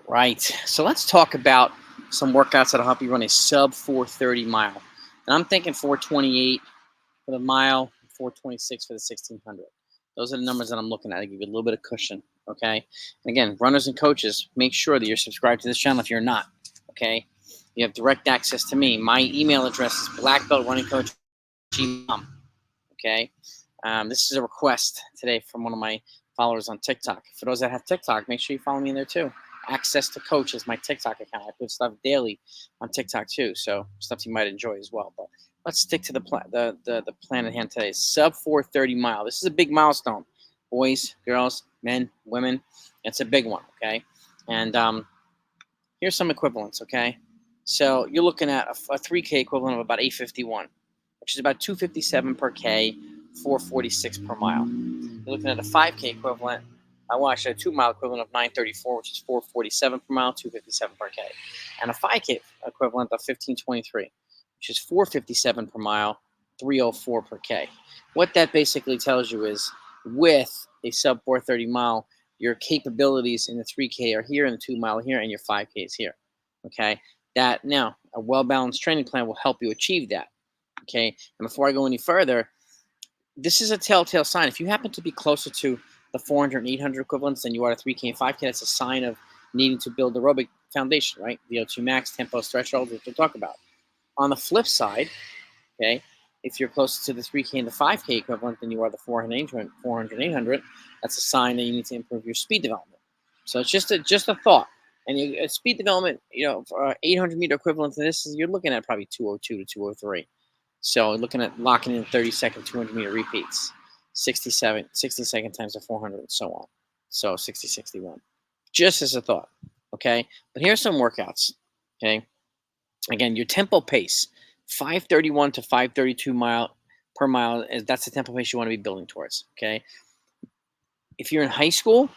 All right, so let's talk about some workouts that'll help you run a sub 4:30 mile. And I'm thinking 4:28 for the mile, 4:26 for the 1600. Those are the numbers that I'm looking at to give you a little bit of cushion, okay? And again, runners and coaches, make sure that you're subscribed to this channel if you're not, okay? You have direct access to me. My email address is blackbeltrunningcoach@gmail.com, okay? This is a request today from one of my followers on TikTok. For those that have TikTok, make sure you follow me in there too. Access to Coach is my TikTok account. I put stuff daily on TikTok too, so stuff you might enjoy as well. But let's stick to the plan at hand today. Sub 4:30 mile. This is a big milestone. Boys, girls, men, women. It's a big one, okay? And here's some equivalents, okay? So you're looking at a 3K equivalent of about 851, which is about 257 per K, 446 per mile. You're looking at a 5K equivalent. Well, actually, a 2-mile equivalent of 934, which is 447 per mile, 257 per K. And a 5K equivalent of 1523, which is 457 per mile, 304 per K. What that basically tells you is with a sub 430 mile, your capabilities in the 3K are here, and the 2-mile here, and your 5K is here. Okay? That now, a well-balanced training plan will help you achieve that. Okay? And before I go any further, this is a telltale sign. If you happen to be closer to the 400 and 800 equivalents than you are to 3K and 5K, that's a sign of needing to build aerobic foundation, right? VO2 max, tempos, thresholds, which we'll talk about. On the flip side, okay, if you're closer to the 3K and the 5K equivalent than you are the 400 and 800, that's a sign that you need to improve your speed development. So it's just a thought. And speed development, for 800-meter equivalent to this, you're looking at probably 202 to 203. So looking at locking in 30-second 200-meter repeats. 60 second times the 400 and so on. So 60, 61. Just as a thought, okay? But here's some workouts, okay? Again, your tempo pace, 531 to 532 per mile, that's the tempo pace you want to be building towards, okay? If you're in high school,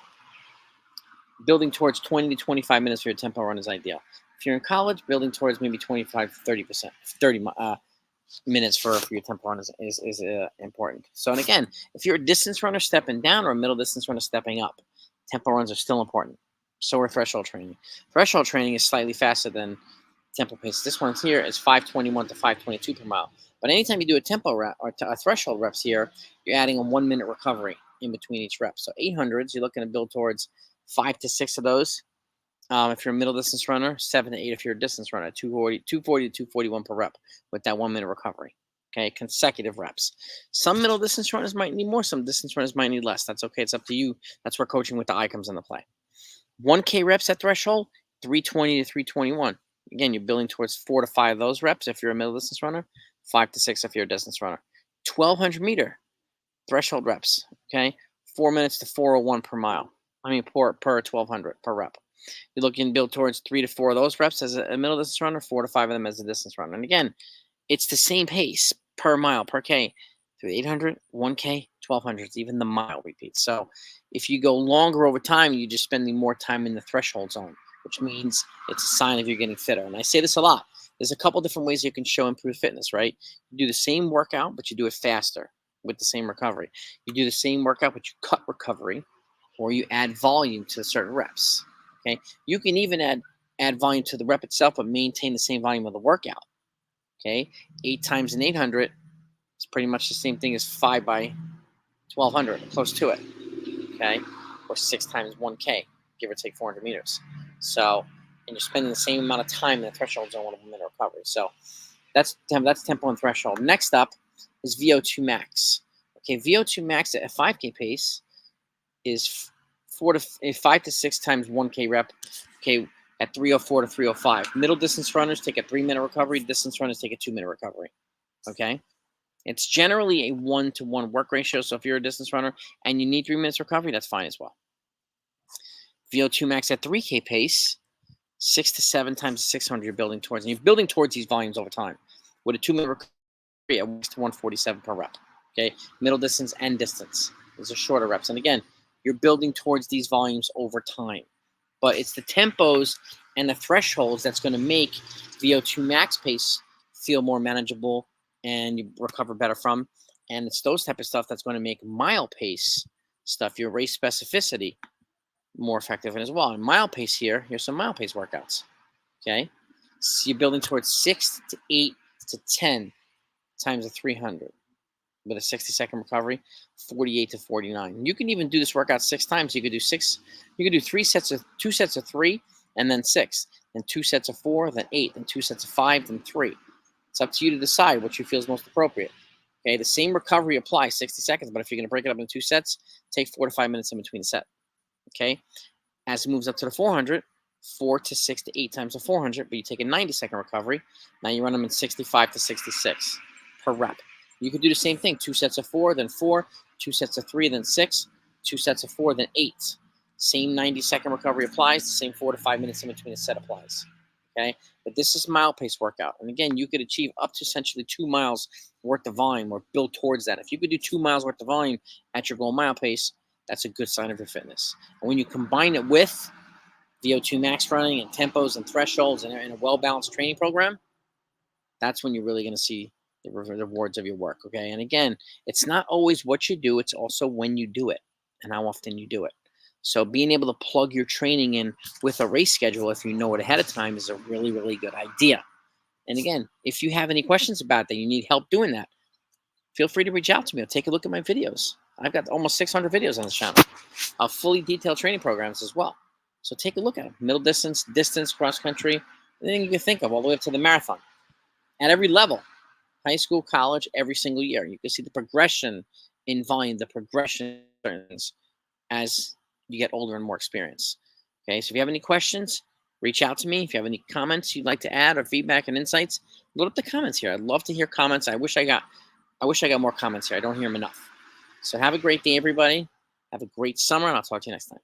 building towards 20 to 25 minutes for your tempo run is ideal. If you're in college, building towards maybe 25 to 30 minutes for your tempo run is important. So, and again, if you're a distance runner stepping down or a middle distance runner stepping up, tempo runs are still important. So are threshold training. Threshold training is slightly faster than tempo pace. This one here is 521 to 522 per mile. But anytime you do a tempo rep or a threshold reps here, you're adding a 1-minute recovery in between each rep. So 800s, you're looking to build towards 5 to 6 of those. If you're a middle distance runner, 7 to 8 if you're a distance runner, 240 to 241 per rep with that 1-minute recovery. Okay, consecutive reps. Some middle distance runners might need more, some distance runners might need less. That's okay, it's up to you. That's where coaching with the eye comes into play. 1K reps at threshold, 320 to 321. Again, you're building towards 4 to 5 of those reps if you're a middle distance runner, 5 to 6 if you're a distance runner. 1200 meter threshold reps, okay? 4 minutes to 401 per mile. Per 1200 per rep. You're looking to build towards 3 to 4 of those reps as a middle distance runner, 4 to 5 of them as a distance runner. And again, it's the same pace per mile, per K, through 800, 1K, 1200s, even the mile repeats. So if you go longer over time, you're just spending more time in the threshold zone, which means it's a sign of you're getting fitter. And I say this a lot. There's a couple different ways you can show improved fitness, right? You do the same workout, but you do it faster with the same recovery. You do the same workout, but you cut recovery, or you add volume to certain reps. Okay, you can even add volume to the rep itself, but maintain the same volume of the workout. Okay, 8 times an 800 is pretty much the same thing as 5 by 1200, close to it. Okay, or 6 times 1K, give or take 400 meters. So, and you're spending the same amount of time in the threshold zone of a minute recovery. So that's tempo and threshold. Next up is VO2 max. Okay, VO2 max at a 5K pace is 5 to 6 times 1K rep, okay, at 304 to 305. Middle distance runners take a 3-minute recovery. Distance runners take a 2-minute recovery, okay? It's generally a 1-to-1 work ratio, so if you're a distance runner and you need 3 minutes recovery, that's fine as well. VO2 max at 3K pace, 6 to 7 times 600 you're building towards. And you're building towards these volumes over time. With a 2-minute recovery at 147 per rep, okay? Middle distance and distance. These are shorter reps. And again, you're building towards these volumes over time. But it's the tempos and the thresholds that's going to make VO2 max pace feel more manageable and you recover better from. And it's those type of stuff that's going to make mile pace stuff, your race specificity, more effective as well. And mile pace here's some mile pace workouts. Okay, so you're building towards 6 to 8 to 10 times a 300 with a 60-second recovery, 48 to 49. You can even do this workout 6 times. You could do 2 sets of 3, and then 6, then 2 sets of 4, then 8, then 2 sets of 5, then 3. It's up to you to decide what you feel is most appropriate. Okay, the same recovery applies, 60 seconds, but if you're going to break it up into 2 sets, take 4 to 5 minutes in between the set. Okay, as it moves up to the 400, 4 to 6 to 8 times the 400, but you take a 90-second recovery. Now you run them in 65 to 66 per rep. You could do the same thing, 2 sets of 4, then 4, 2 sets of 3, then 6, 2 sets of 4, then 8. Same 90-second recovery applies, the same 4 to 5 minutes in between the set applies. Okay, but this is mile pace workout. And again, you could achieve up to essentially 2 miles worth of volume or build towards that. If you could do 2 miles worth of volume at your goal mile pace, that's a good sign of your fitness. And when you combine it with VO2 max running and tempos and thresholds and a well-balanced training program, that's when you're really going to see the rewards of your work. Okay, and again, it's not always what you do, it's also when you do it and how often you do it. So being able to plug your training in with a race schedule, if you know it ahead of time, is a really, really good idea. And again, if you have any questions about that, you need help doing that, feel free to reach out to me or take a look at my videos. I've got almost 600 videos on this channel of fully detailed training programs as well. So take a look at them. Middle distance, cross country, anything you can think of, all the way up to the marathon. At every level, high school, college, every single year. You can see the progression in volume, the progression as you get older and more experience. Okay, so if you have any questions, reach out to me. If you have any comments you'd like to add or feedback and insights, load up the comments here. I'd love to hear comments. I wish I got more comments here. I don't hear them enough. So have a great day, everybody. Have a great summer, and I'll talk to you next time.